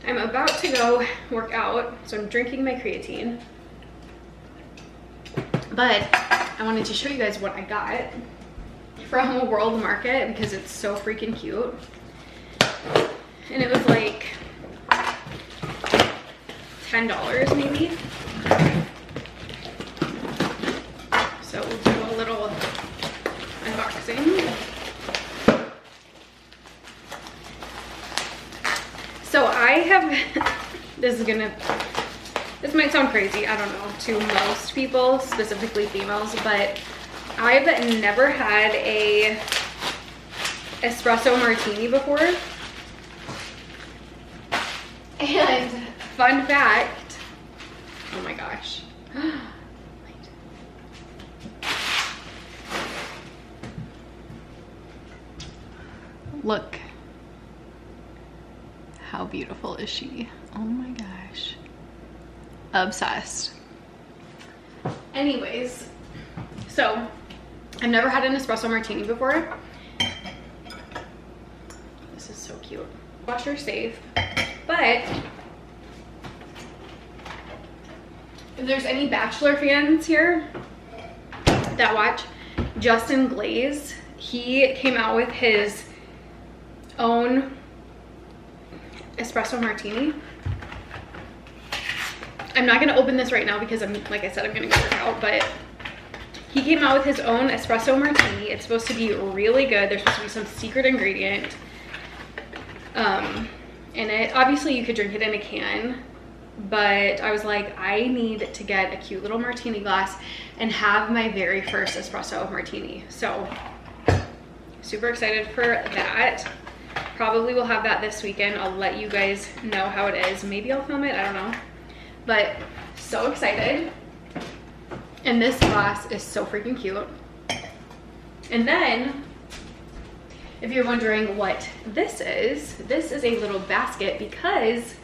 I'm about to go work out, so I'm drinking my creatine. But I wanted to show you guys what I got from a World Market because it's so freaking cute. And it was like $10 maybe. So we'll do a little unboxing. So I have, this might sound crazy, I don't know, to most people, specifically females, but I've never had a espresso martini before. And fun fact, oh my gosh. Look. How beautiful is she? Oh my gosh. Obsessed. Anyways, so I've never had an espresso martini before. This is so cute. Washer safe. But if there's any Bachelor fans here that watch, Justin Glaze, he came out with his own espresso martini. I'm not gonna open this right now because like I said, I'm gonna go work out, but he came out with his own espresso martini. It's supposed to be really good. There's supposed to be some secret ingredient in it. Obviously you could drink it in a can, but I was like, I need to get a cute little martini glass and have my very first espresso martini. So super excited for that. Probably will have that this weekend. I'll let you guys know how it is. Maybe I'll film it, I don't know. But so excited. And this glass is so freaking cute. And then, if you're wondering what this is a little basket because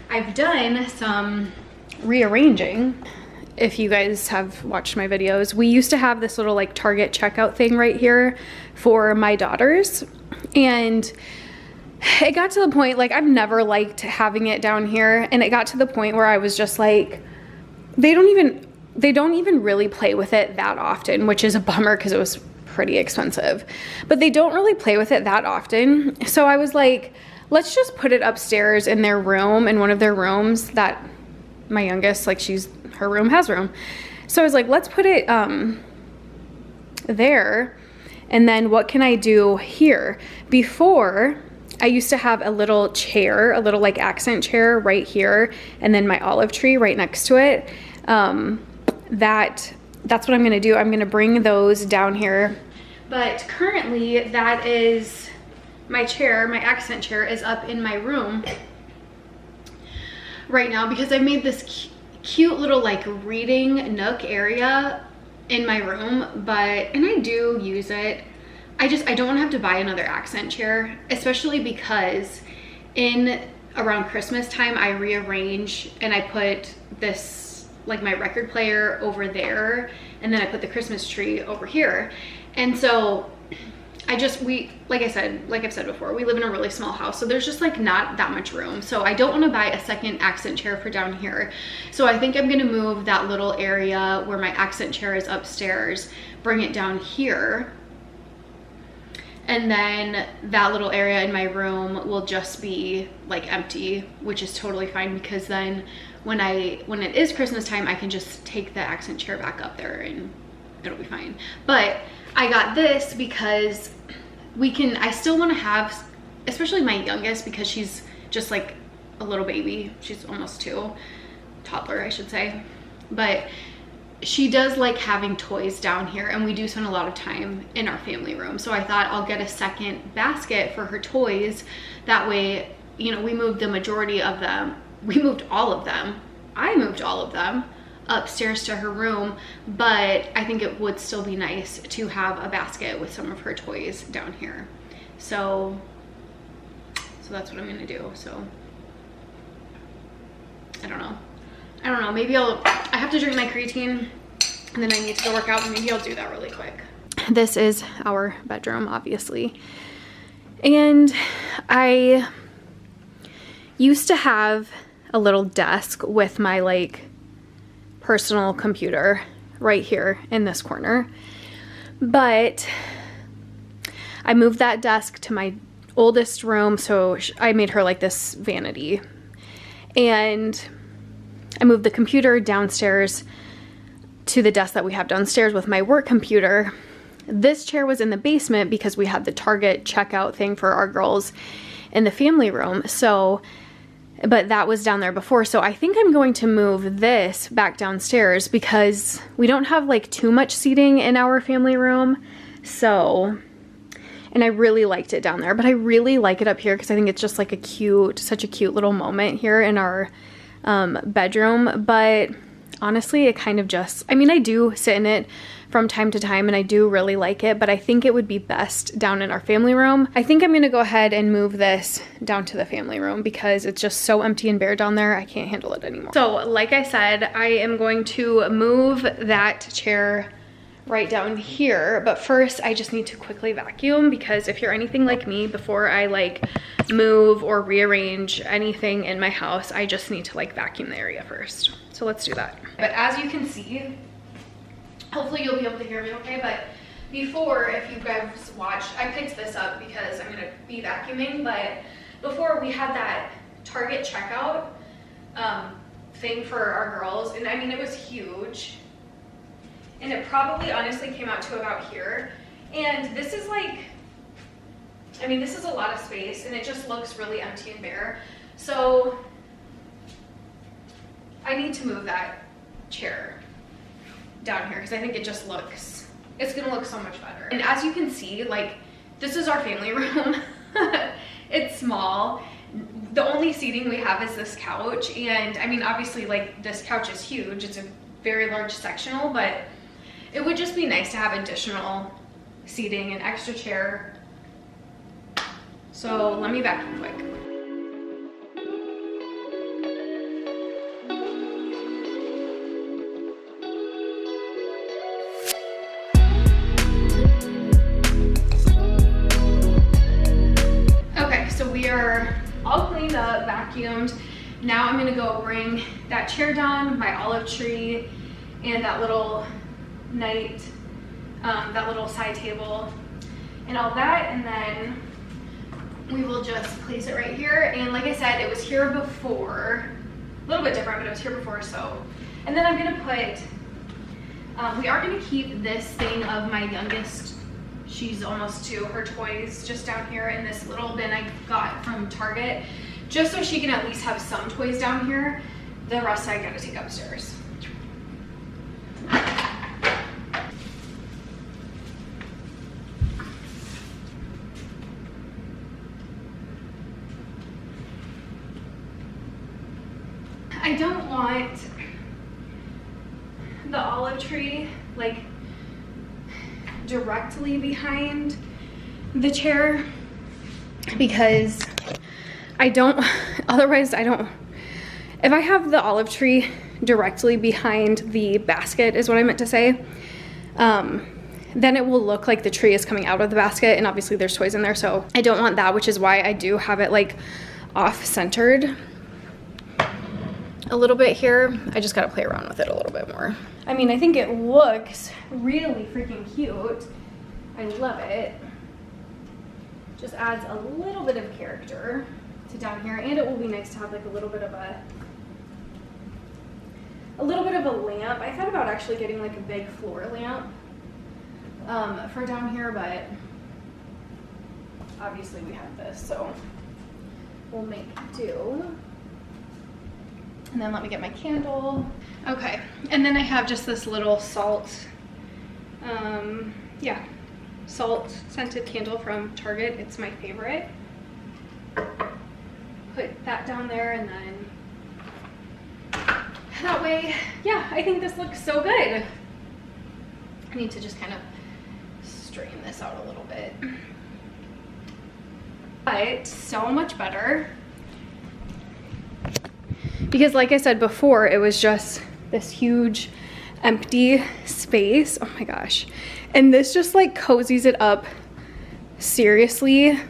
I've done some rearranging. If you guys have watched my videos, we used to have this little like Target checkout thing right here for my daughters. And it got to the point, like, I've never liked having it down here, and it got to the point where I was just like, they don't even really play with it that often, which is a bummer because it was pretty expensive, but they don't really play with it that often. So I was like, let's just put it upstairs in their room, in one of their rooms that my youngest, like, her room has room. So I was like, let's put it there. And then what can I do here? Before, I used to have a little chair, a little like accent chair right here, and then my olive tree right next to it. That's what I'm gonna do. I'm gonna bring those down here. But currently that is my chair, my accent chair is up in my room right now because I made this cute little like reading nook area in my room, and I do use it. I don't want to have to buy another accent chair, especially because around Christmas time, I rearrange and I put this, like my record player over there, and then I put the Christmas tree over here. And so like I've said before, we live in a really small house, so there's just like not that much room. So I don't want to buy a second accent chair for down here. So I think I'm going to move that little area where my accent chair is upstairs, bring it down here. And then that little area in my room will just be like empty, which is totally fine because then when it is Christmas time, I can just take the accent chair back up there and it'll be fine. But I got this because I still want to have, especially my youngest, because she's just like a little baby. She's almost 2, toddler, I should say. But she does like having toys down here, and we do spend a lot of time in our family room. So I thought I'll get a second basket for her toys. That way, you know, we moved the majority of them. We moved all of them. I moved all of them upstairs to her room, but I think it would still be nice to have a basket with some of her toys down here. So that's what I'm gonna do. So I don't know, maybe I have to drink my creatine and then I need to go work out, and maybe I'll do that really quick. This is our bedroom, obviously. And I used to have a little desk with my like personal computer right here in this corner, but I moved that desk to my oldest room, so I made her like this vanity, and I moved the computer downstairs to the desk that we have downstairs with my work computer. This chair was in the basement because we had the Target checkout thing for our girls in the family room. So, but that was down there before. So I think I'm going to move this back downstairs because we don't have like too much seating in our family room. So, and I really liked it down there, but I really like it up here because I think it's just like such a cute little moment here in our bedroom. But honestly, it kind of just, I mean, I do sit in it from time to time and I do really like it, but I think it would be best down in our family room. I think I'm gonna go ahead and move this down to the family room because it's just so empty and bare down there. I can't handle it anymore. So like I said, I am going to move that chair right down here, but first I just need to quickly vacuum, because if you're anything like me, before I like move or rearrange anything in my house, I just need to like vacuum the area first. So let's do that. But as you can see, hopefully you'll be able to hear me okay, but before, if you guys watched, I picked this up because I'm gonna be vacuuming, but before we had that Target checkout thing for our girls, and I mean, it was huge. And it probably honestly came out to about here. And this is like, I mean, this is a lot of space and it just looks really empty and bare. So I need to move that chair down here because I think it just looks, it's gonna look so much better. And as you can see, like, this is our family room. It's small. The only seating we have is this couch. And I mean, obviously like this couch is huge. It's a very large sectional, but it would just be nice to have additional seating, an extra chair. So let me vacuum quick. Okay, so we are all cleaned up, vacuumed. Now I'm gonna go bring that chair down, my olive tree, and that little that little side table and all that, and then we will just place it right here. And like I said, it was here before, a little bit different, but it was here before. So, and then I'm gonna put, we are gonna keep this thing of my youngest, she's almost 2, her toys just down here in this little bin I got from Target, just so she can at least have some toys down here. The rest I gotta take upstairs. I don't want the olive tree like directly behind the chair because otherwise I don't, if I have the olive tree directly behind the basket is what I meant to say, then it will look like the tree is coming out of the basket, and obviously there's toys in there, so I don't want that, which is why I do have it like off-centered a little bit here. I just gotta play around with it a little bit more. I mean, I think it looks really freaking cute. I love it. Just adds a little bit of character to down here, and it will be nice to have like a little bit of a lamp. I thought about actually getting like a big floor lamp for down here, but obviously we have this, so we'll make do. And then let me get my candle. Okay, and then I have just this little salt, salt scented candle from Target. It's my favorite. Put that down there, and then that way, yeah, I think this looks so good. I need to just kind of straighten this out a little bit. But so much better. Because like I said before, it was just this huge empty space. Oh my gosh. And this just like cozies it up seriously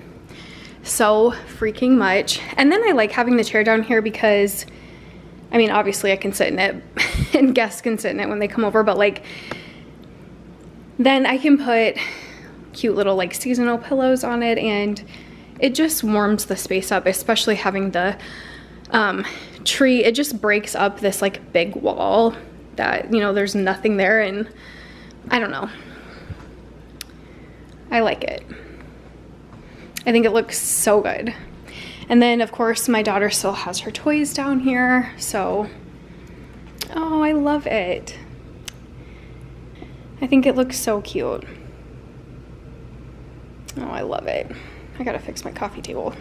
so freaking much. And then I like having the chair down here because, I mean, obviously I can sit in it and guests can sit in it when they come over, but like, then I can put cute little like seasonal pillows on it, and it just warms the space up, especially having the tree. It just breaks up this like big wall that, you know, there's nothing there, and I don't know. I like it. I think it looks so good. And then of course my daughter still has her toys down here, so oh, I love it. I think it looks so cute. Oh, I love it. I gotta fix my coffee table.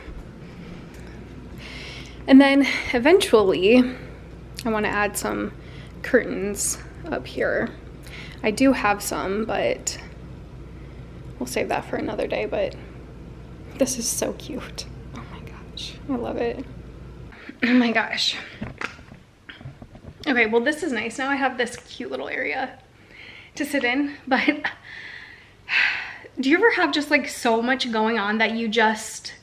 And then eventually I want to add some curtains up here. I do have some, but we'll save that for another day. But this is so cute. Oh my gosh, I love it. Oh my gosh. Okay, well this is nice. Now I have this cute little area to sit in, but do you ever have just like so much going on that you just,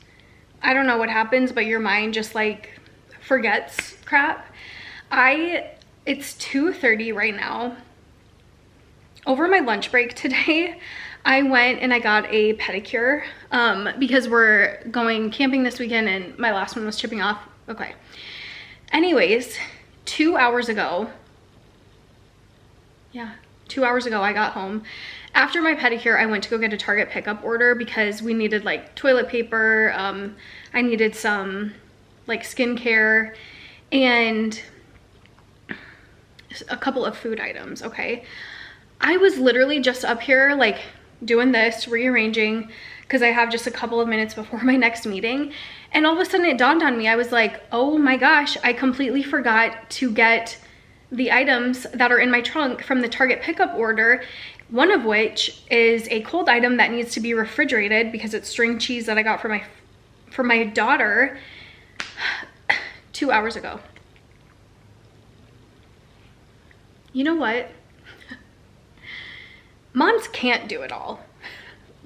I don't know what happens, but your mind just like forgets crap? It's 2:30 right now. Over my lunch break today, I went and I got a pedicure because we're going camping this weekend and my last one was chipping off. Okay. Anyways, 2 hours ago, yeah, 2 hours ago I got home. After my pedicure, I went to go get a Target pickup order because we needed like toilet paper. I needed some like skincare and a couple of food items, okay? I was literally just up here like doing this, rearranging, because I have just a couple of minutes before my next meeting. And all of a sudden it dawned on me, I was like, oh my gosh, I completely forgot to get the items that are in my trunk from the Target pickup order, one of which is a cold item that needs to be refrigerated because it's string cheese that I got for my daughter 2 hours ago. You know what? Moms can't do it all.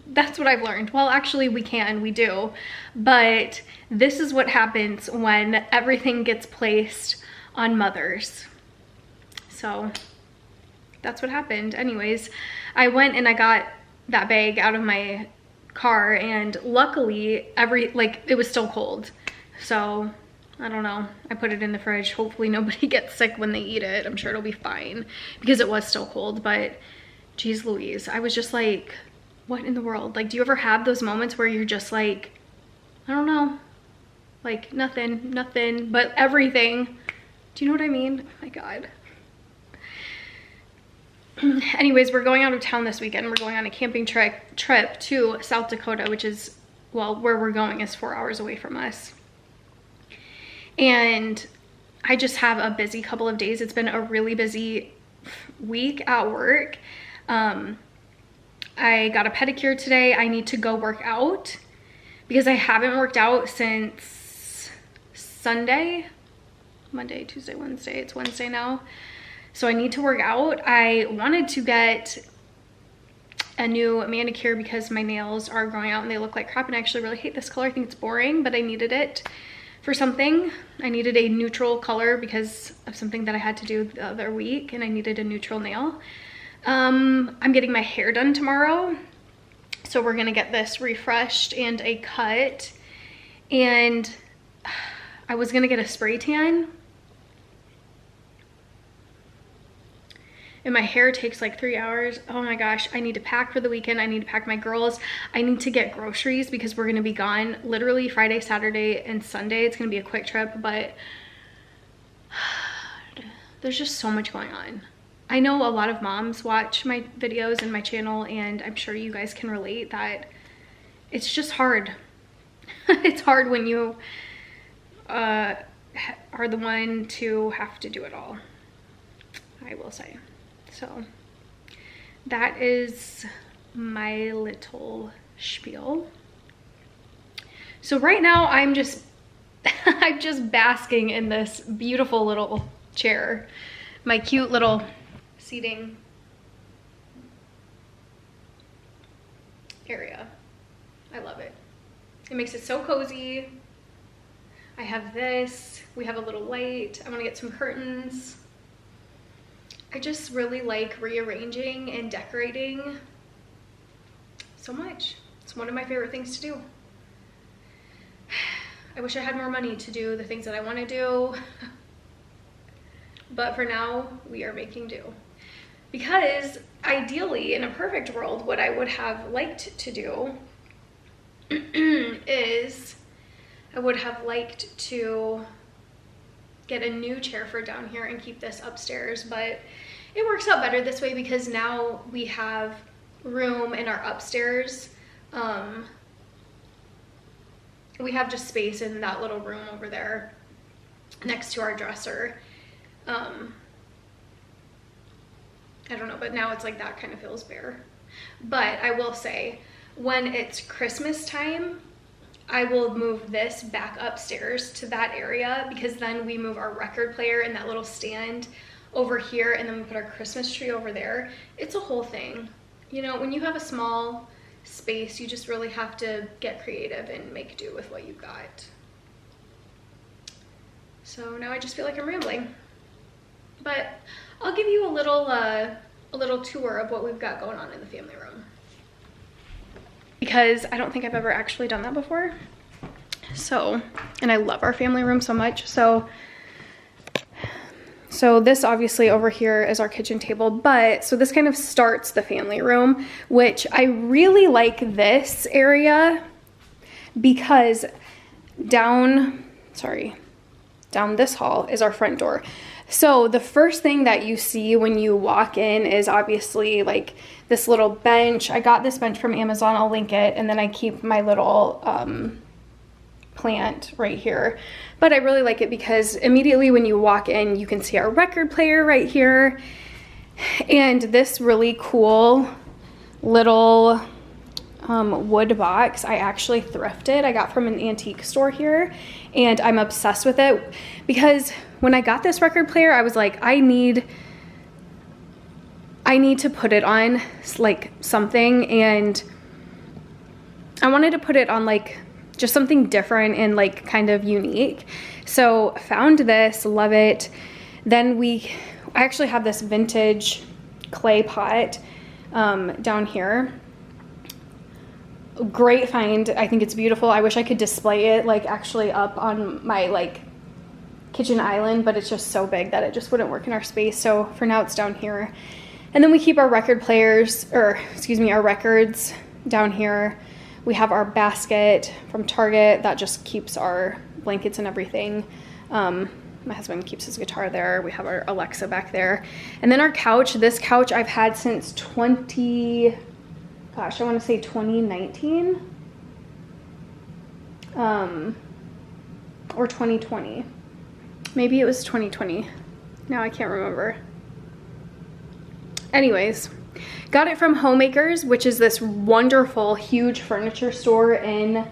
That's what I've learned. Well, actually we can, we do. But this is what happens when everything gets placed on mothers. So that's what happened. Anyways, I went and I got that bag out of my car, and luckily it was still cold. So I don't know, I put it in the fridge. Hopefully nobody gets sick when they eat it. I'm sure it'll be fine because it was still cold, but geez Louise, I was just like, what in the world? Like, do you ever have those moments where you're just like, I don't know, like nothing, but everything? Do you know what I mean? Oh my God. Anyways, we're going out of town this weekend. We're going on a camping trip to South Dakota, which is, well, where we're going is 4 hours away from us. And I just have a busy couple of days. It's been a really busy week at work. I got a pedicure today. I need to go work out because I haven't worked out since Sunday, Monday, Tuesday, Wednesday. It's Wednesday now. So I need to work out. I wanted to get a new manicure because my nails are growing out and they look like crap, and I actually really hate this color. I think it's boring, but I needed it for something. I needed a neutral color because of something that I had to do the other week, and I needed a neutral nail. I'm getting my hair done tomorrow, so we're gonna get this refreshed and a cut, and I was gonna get a spray tan, and my hair takes like 3 hours. Oh my gosh, I need to pack for the weekend. I need to pack my girls. I need to get groceries because we're gonna be gone literally Friday, Saturday, and Sunday. It's gonna be a quick trip, but there's just so much going on. I know a lot of moms watch my videos and my channel, and I'm sure you guys can relate that it's just hard. It's hard when you are the one to have to do it all, I will say. So that is my little spiel. So right now I'm just basking in this beautiful little chair, my cute little seating area. I love it. It makes it so cozy. I have this, we have a little light. I want to get some curtains. I just really like rearranging and decorating so much. It's one of my favorite things to do. I wish I had more money to do the things that I want to do, but for now we are making do. Because ideally, in a perfect world, what I would have liked to do is I would have liked to get a new chair for down here and keep this upstairs, but it works out better this way because now we have room in our upstairs. We have just space in that little room over there next to our dresser. I don't know, but now it's like that kind of feels bare. But I will say, when it's Christmas time, I will move this back upstairs to that area, because then we move our record player and that little stand over here, and then we put our Christmas tree over there. It's a whole thing. You know, when you have a small space, you just really have to get creative and make do with what you got. So now I just feel like I'm rambling, but I'll give you a little tour of what we've got going on in the family room, because I don't think I've ever actually done that before. So, and I love our family room so much. So this obviously over here is our kitchen table, but so this kind of starts the family room, which I really like this area because down this hall is our front door. So the first thing that you see when you walk in is obviously like this little bench. I got this bench from Amazon, I'll link it, and then I keep my little plant right here. But I really like it because immediately when you walk in, you can see our record player right here, and this really cool little wood box I actually thrifted. I got from an antique store here, and I'm obsessed with it because when I got this record player, I was like, I need to put it on like something, and I wanted to put it on like just something different and like kind of unique. So found this, love it. Then I actually have this vintage clay pot down here. Great find. I think it's beautiful. I wish I could display it like actually up on my like kitchen island, but it's just so big that it just wouldn't work in our space. So for now it's down here. And then we keep our record players, or excuse me, our records down here. We have our basket from Target that just keeps our blankets and everything. My husband keeps his guitar there. We have our Alexa back there. And then our couch, this couch I've had since I want to say 2019 or 2020. Maybe it was 2020. Now I can't remember. Anyways, got it from Homemakers, which is this wonderful, huge furniture store in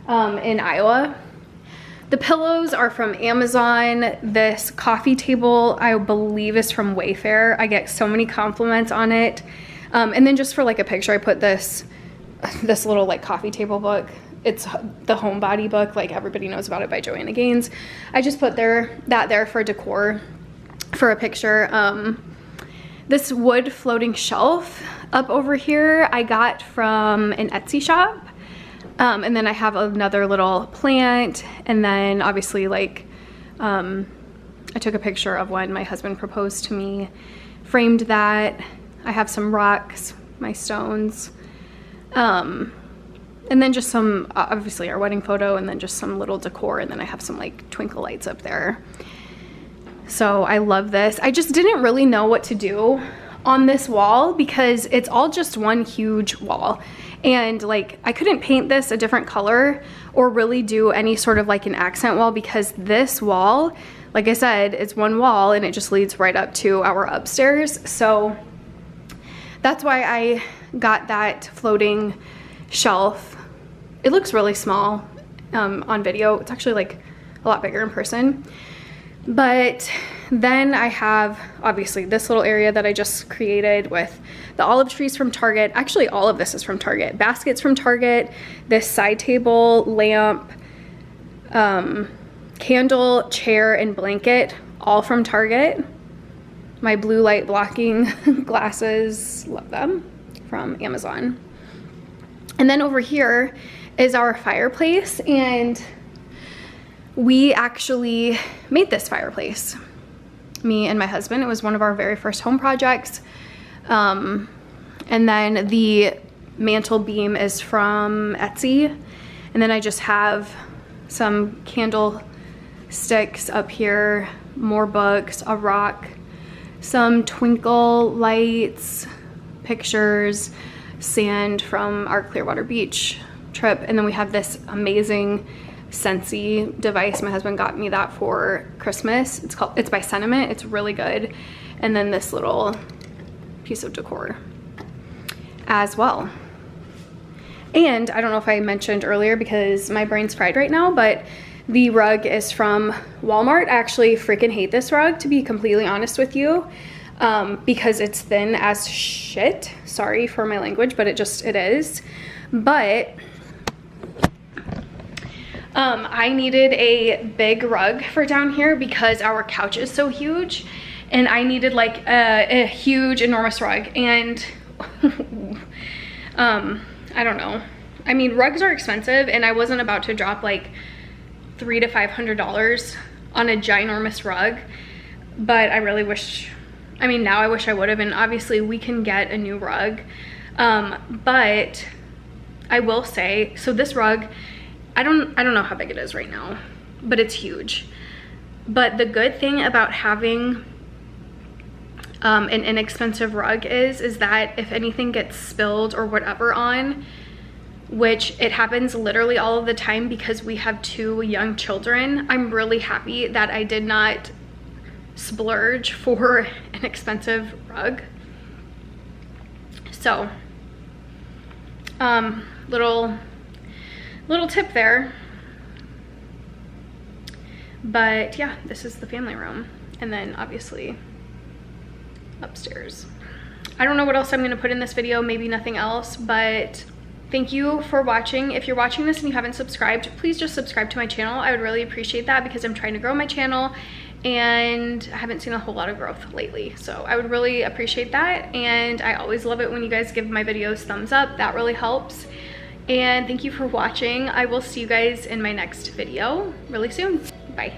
Iowa. The pillows are from Amazon. This coffee table, I believe, is from Wayfair. I get so many compliments on it. And then just for like a picture, I put this little like coffee table book. It's the Homebody book, like everybody knows about it, by Joanna Gaines. I just put that there for decor, for a picture. This wood floating shelf up over here I got from an Etsy shop. And then I have another little plant, and then obviously like I took a picture of when my husband proposed to me, framed that. I have some rocks, my stones, and then just some, obviously our wedding photo, and then just some little decor, and then I have some like twinkle lights up there. So I love this. I just didn't really know what to do on this wall because it's all just one huge wall. And like, I couldn't paint this a different color or really do any sort of like an accent wall, because this wall, like I said, it's one wall and it just leads right up to our upstairs. So that's why I got that floating shelf. It looks really small on video. It's actually like a lot bigger in person. But then I have obviously this little area that I just created with the olive trees from Target. Actually, all of this is from Target. Baskets from Target, this side table, lamp, candle, chair, and blanket, all from Target. My blue light blocking glasses, love them, from Amazon. And then over here is our fireplace, and we actually made this fireplace, me and my husband. It was one of our very first home projects. And then the mantle beam is from Etsy. And then I just have some candle sticks up here, more books, a rock, some twinkle lights, pictures, sand from our Clearwater Beach trip. And then we have this amazing Scentsy device. My husband got me that for Christmas. It's by Sentiment. It's really good. And then this little piece of decor as well. And I don't know if I mentioned earlier because my brain's fried right now, but the rug is from Walmart. I actually freaking hate this rug, to be completely honest with you, because it's thin as shit. Sorry for my language, but it is. But I needed a big rug for down here because our couch is so huge, and I needed like a huge, enormous rug. And I don't know. I mean, rugs are expensive, and I wasn't about to drop like $300 to $500 on a ginormous rug, but I really wish, I mean, now I wish I would have, and obviously we can get a new rug. But I will say, so this rug, I don't know how big it is right now, but it's huge. But the good thing about having an inexpensive rug is that if anything gets spilled or whatever on, which it happens literally all of the time because we have 2 young children, I'm really happy that I did not splurge for an expensive rug. So, little tip there. But yeah, this is the family room. And then obviously upstairs. I don't know what else I'm gonna put in this video, maybe nothing else, but thank you for watching. If you're watching this and you haven't subscribed, please just subscribe to my channel. I would really appreciate that because I'm trying to grow my channel and I haven't seen a whole lot of growth lately. So I would really appreciate that. And I always love it when you guys give my videos thumbs up. That really helps. And thank you for watching. I will see you guys in my next video really soon. Bye.